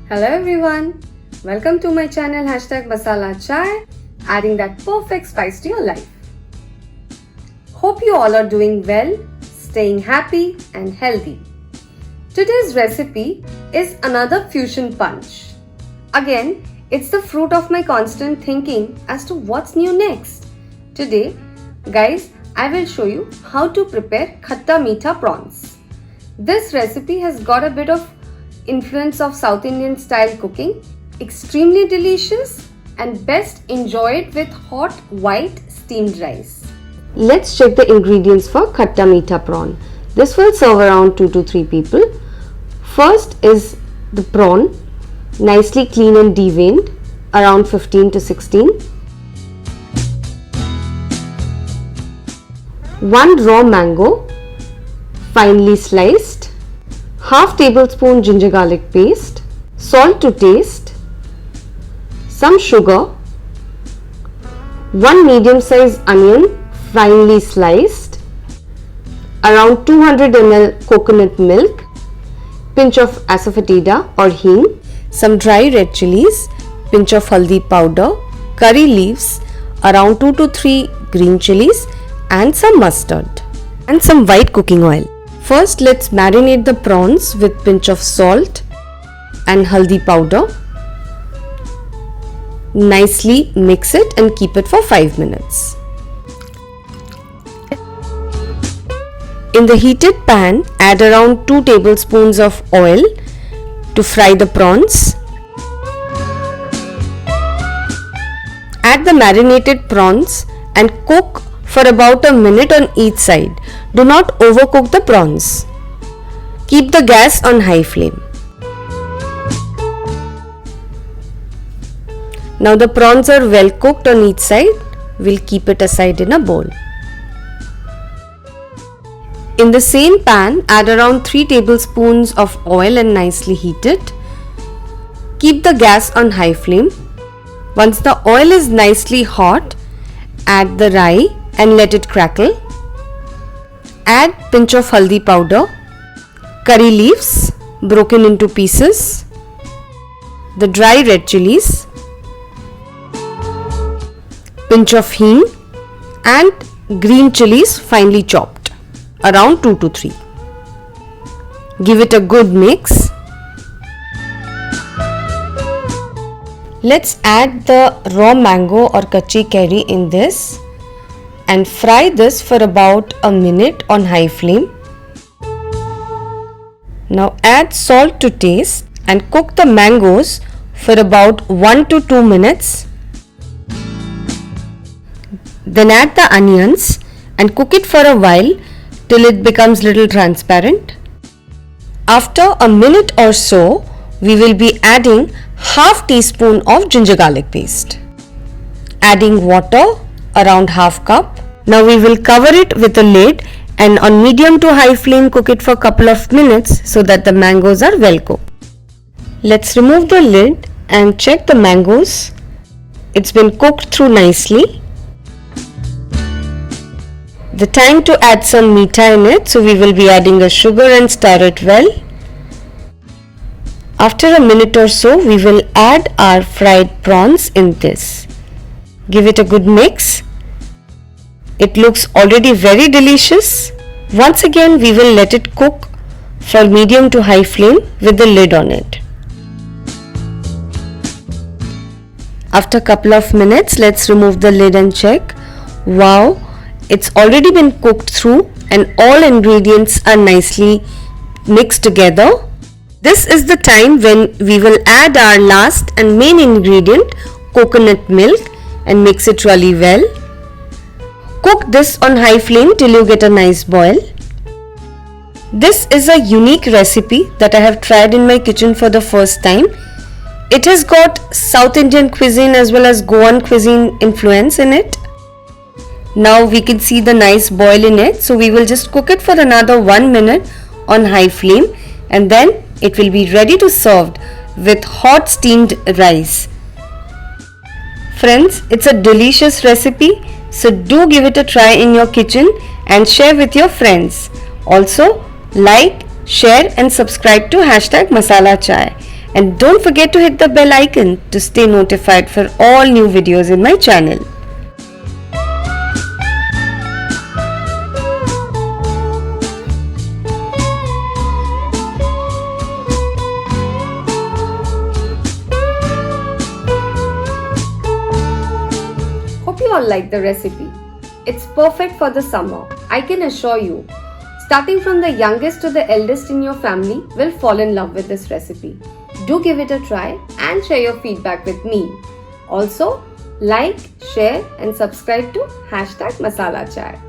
Hello everyone, welcome to my channel #masalachai, adding that perfect spice to your life. Hope you all are doing well, staying happy and healthy. Today's recipe is another fusion punch. Again, it's the fruit of my constant thinking as to what's new next. Today, guys, I will show you how to prepare Khatta Meetha Prawns. This recipe has got a bit of influence of South Indian style cooking, extremely delicious and best enjoyed with hot white steamed rice. Let's check the ingredients for Khatta Meetha Prawn. This will serve around 2 to 3 people. First is the prawn, nicely clean and deveined, around 15 to 16. 1 raw mango, finely sliced. Half tablespoon ginger garlic paste, salt to taste, some sugar, 1 medium sized onion finely sliced, around 200 ml coconut milk, pinch of Asafoetida or Hing, some dry red chilies, pinch of Haldi powder, curry leaves, around 2 to 3 green chilies and some mustard and some white cooking oil. First, let's marinate the prawns with pinch of salt and haldi powder. Nicely mix it and keep it for 5 minutes. In the heated pan, add around 2 tablespoons of oil to fry the prawns. Add the marinated prawns and cook for about a minute on each side. Do not overcook the prawns. Keep the gas on high flame. Now the prawns are well cooked on each side. We'll keep it aside in a bowl. In the same pan, add around 3 tablespoons of oil and nicely heat it. Keep the gas on high flame. Once the oil is nicely hot, add the rye and let it crackle. Add pinch of haldi powder, curry leaves broken into pieces, the dry red chilies, pinch of hing and green chilies finely chopped, around 2 to 3. Give it a good mix. Let's add the raw mango or kachi curry in this and fry this for about a minute on high flame. Now add salt to taste and cook the mangoes for about 1 to 2 minutes. Then add the onions and cook it for a while till it becomes little transparent. After a minute or so, we will be adding half teaspoon of ginger garlic paste. Adding water around half cup. Now we will cover it with a lid and on medium to high flame cook it for a couple of minutes so that the mangoes are well cooked. Let's remove the lid and check the mangoes. It's been cooked through nicely. The time to add some meetha in it, so we will be adding a sugar and stir it well. After a minute or so, we will add our fried prawns in this. Give it a good mix. It looks already very delicious. Once again, we will let it cook for medium to high flame with the lid on it. After a couple of minutes, let's remove the lid and check. Wow, it's already been cooked through and all ingredients are nicely mixed together. This is the time when we will add our last and main ingredient, coconut milk, and mix it really well. Cook this on high flame till you get a nice boil. This is a unique recipe that I have tried in my kitchen for the first time. It has got South Indian cuisine as well as Goan cuisine influence in it. Now we can see the nice boil in it, so we will just cook it for another 1 minute on high flame and then it will be ready to serve with hot steamed rice. Friends, it's a delicious recipe, so do give it a try in your kitchen and share with your friends. Also, like, share and subscribe to #masalachai. And don't forget to hit the bell icon to stay notified for all new videos in my channel. Hope you all like the recipe. It's perfect for the summer, I can assure you. Starting from the youngest to the eldest in your family will fall in love with this recipe. Do give it a try and share your feedback with me. Also, like, share and subscribe to #masalachai.